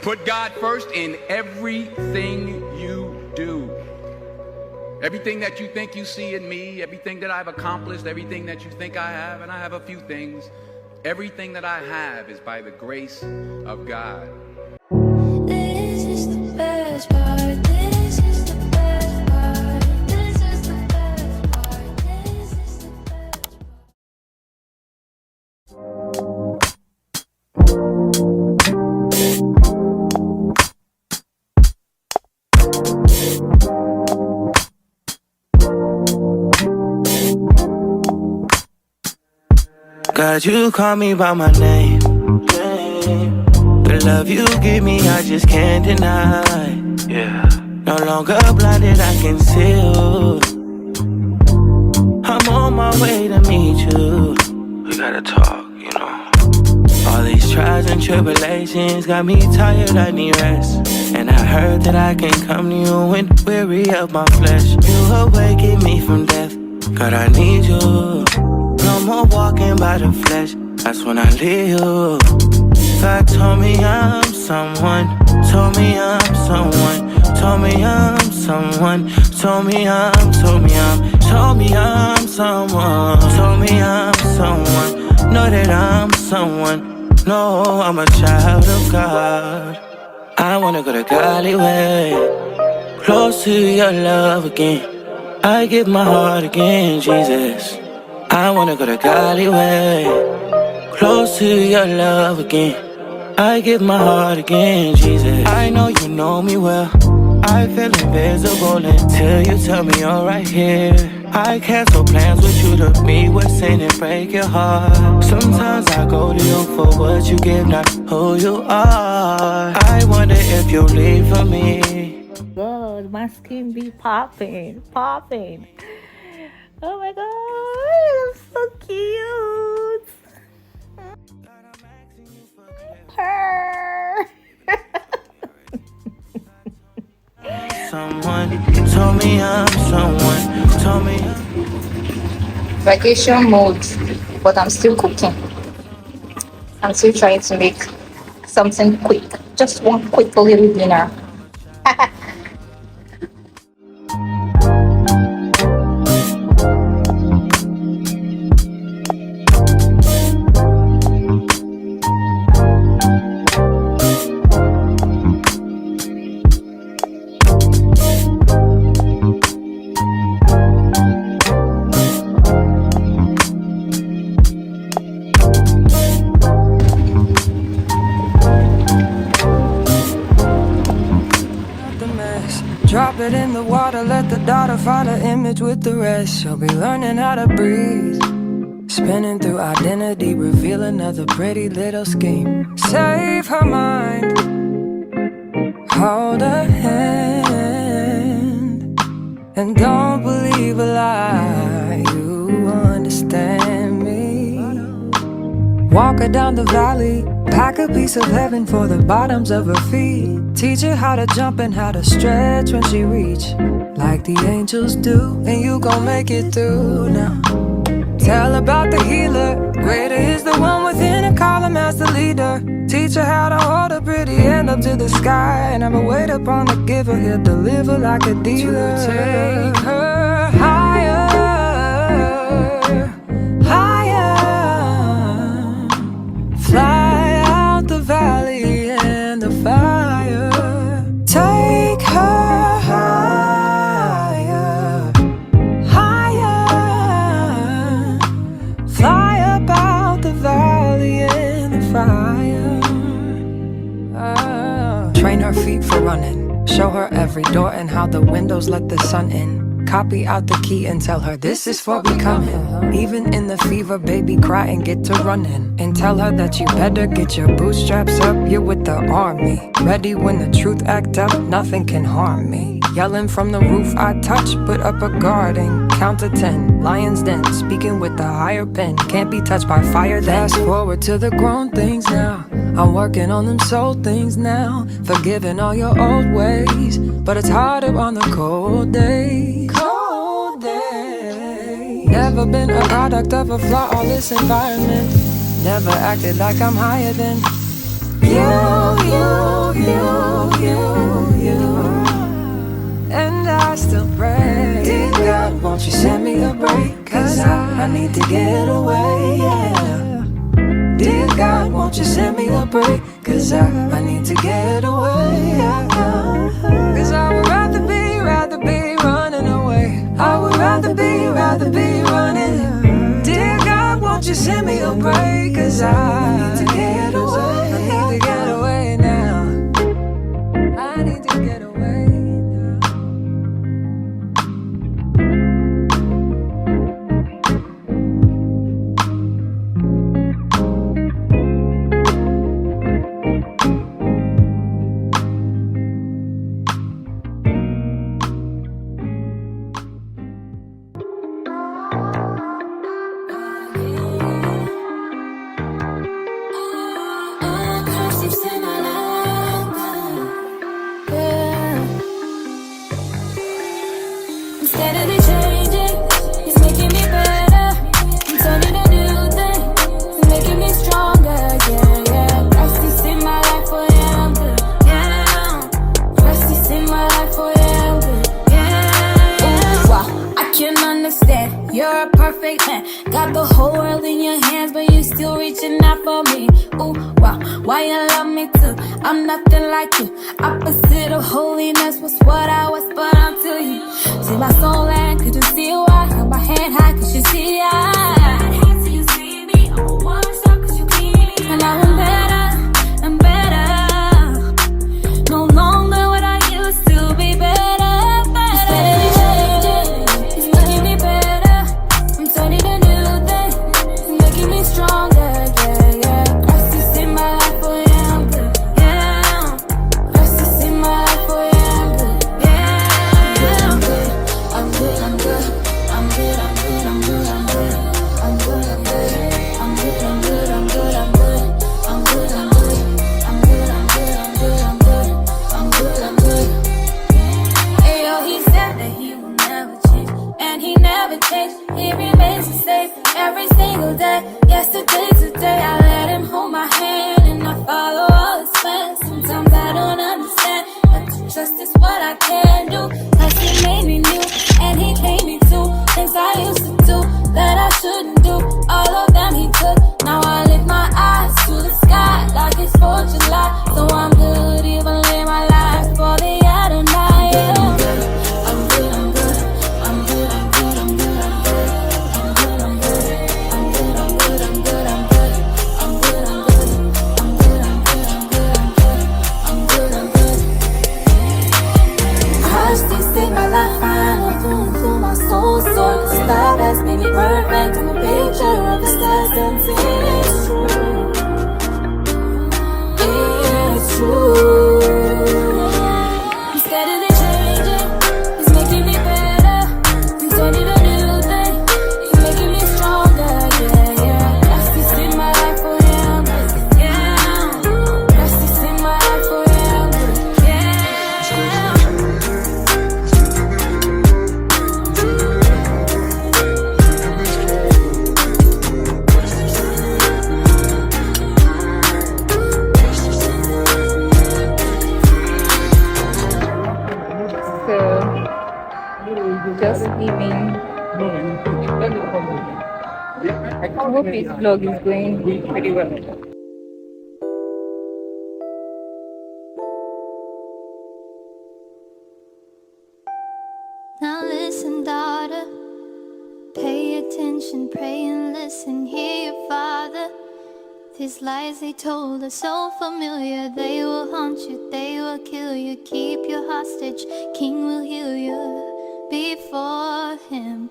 Put God first in everything you do. Everything that you think you see in me, everything that I've accomplished, everything that you think I have, and I have a few things, everything that I have is by the grace of God. This is the best part. This is the best part. This is the best part. This is the best God, you call me by my name. The love you give me, I just can't deny. Yeah. No longer blinded, I can see you. I'm on my way to meet you. We gotta talk, you know. All these trials and tribulations got me tired, I need rest. And I heard that I can come to you when weary of my flesh. You awaken me from death, God, I need you. No more walking by the flesh, that's when I leave you. God told me I'm someone, told me I'm someone, told me I'm someone, told me I'm someone, told me I'm someone, know that I'm someone, no, I'm a child of God. I wanna go to Golly way, close to your love again. I give my heart again, Jesus. I wanna go to Golly way, close to your love again. I give my heart again, Jesus. I know you know me well. I feel invisible until you tell me you're right here. I cancel plans with you to meet with sin and break your heart. Sometimes I go to you for what you give, not who you are. I wonder if you'll leave for me. God, my skin be popping. Oh my god, I'm so cute. Purr. Someone told me I'm someone, told me Vacation mode, but I'm still cooking. I'm still trying to make something quick, just one quick little dinner. Drop it in the water, let the daughter find her image with the rest. She'll be learning how to breathe, spinning through identity, reveal another pretty little scheme. Save her mind, hold her hand, and don't believe a lie. You understand me. Walk her down the valley, pack a piece of heaven for the bottoms of her feet. Teach her how to jump and how to stretch when she reach, like the angels do, and you gon' make it through now. Tell about the healer, greater is the one within, and call him as the leader. Teach her how to hold a pretty hand up to the sky, and never wait upon the giver, he'll deliver like a dealer. To take her higher, higher, fly out the valley and the fire. Take her higher, higher, fly up out the valley and the fire. Train her feet for running, show her every door and how the windows let the sun in. Copy out the key and tell her this is for becoming. Even in the fever, baby, cry and get to running. And tell her that you better get your bootstraps up, you're with the army. Ready when the truth act up, nothing can harm me. Yelling from the roof, I touch, put up a guard and count to 10. Lion's den, speaking with the higher pen. Can't be touched by fire then. Fast forward to the grown things now. I'm working on them soul things now. Forgiving all your old ways, but it's harder on the cold days. Cold days. Never been a product of a flawless environment. Never acted like I'm higher than. And I still pray, dear God, won't you send me a break? Cause I need to get away, yeah. Dear God, won't you send me a break? Cause I need to get away, yeah. Cause I would rather be running away. I would rather be running. Dear God, won't you send me a break? Cause I need to get away. I need to get away now. I need to get away now. Steadily changing, it's making me better. I'm turning a new thing, it's making me stronger. Yeah, yeah. Christ is in my life, oh yeah, I'm good. Yeah, Christ is in my life, oh yeah, I'm good. Yeah. Ooh, wow, I can understand. You're a perfect man. Got the whole world in your hands, but you still reaching out for me. Ooh, wow, why you love me too? I'm nothing like you. Opposite of holiness was what I was, but I'm to you. See my soul and could you see why? Hold my hand high, could you see I? Till you see me, I won't wanna stop, cause you keep me. And now I'm better, I'm better. No longer what I used to be better, better. Steadily changing, it's making me better. I'm turning a new thing, it's making me stronger, yeah, yeah. Christ is in my life, oh yeah, I'm good, yeah. Christ is in my life, oh yeah, I'm good, yeah. I'm good, I'm good, I'm good, I'm good, I'm good, I'm good, I'm good, I'm good, I'm good, I'm good, I'm good, I'm good, I'm good, I'm good, I'm good, I'm good, I'm good, I'm good, I'm good, I'm good. Ayo, he said that he will never change, and he never changed. He remains the same every single day. Yesterday's the day I let him hold my hand, and I follow all his plans. Sometimes I don't understand, but to trust is what I can do. Cause he made me new, and he paid me too. Things I used to do that I shouldn't do, all of them he took. Now I lift my eyes to the sky like it's 4th of July. So I'm good, even live my life for the Adonai. Yeah. I'm good, I'm good, I'm good, I'm good, I'm good, I'm good, I'm good, I'm good, I'm good, I'm good, I'm good, I'm good, I'm good, I'm good, I'm good, I'm good, I'm good, I'm good, I'm good. Christ is in my life, I know through my soul, so this love has made me perfect. I'm a picture of His presence, it's true, it's true. I'm steadily changing, it's making me better. I'm turning a new thing, it's making me stronger, yeah, yeah. Christ is in my life, oh yeah, I'm good, yeah. Christ is in my life, oh yeah, I'm good, yeah. So, just leaving. I hope his vlog is going pretty well. Now listen, daughter, pay attention, pray and listen, hear your father. These lies they told are so familiar, they will haunt you, they will kill you, keep you hostage, King will heal you. Before him,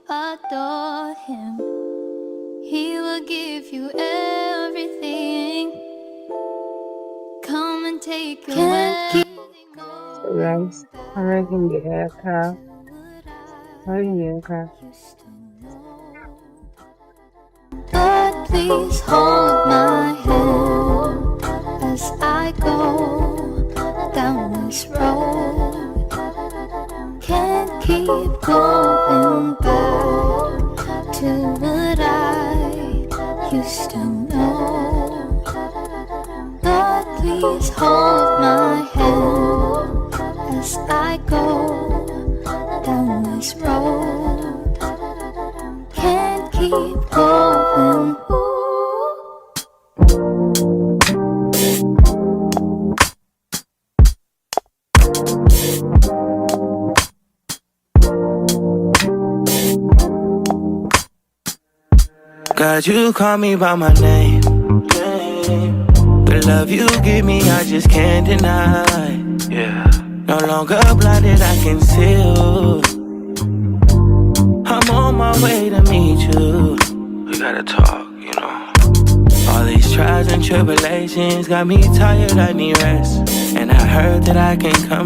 adore him, he will give you everything. Come and take your wedding. Rice, alright in the Accra, or in the Accra. Lord, please hold my hand as I go down this road. Can't keep going back to what I used to know. Lord, Please hold my hand as I go down this road. Can't keep going. God, you call me by my name. The love you give me, I just can't deny. Yeah. No longer blinded, I can see you. I'm on my way to meet you. We gotta talk, you know. All these trials and tribulations got me tired, I need rest. And I heard that I can come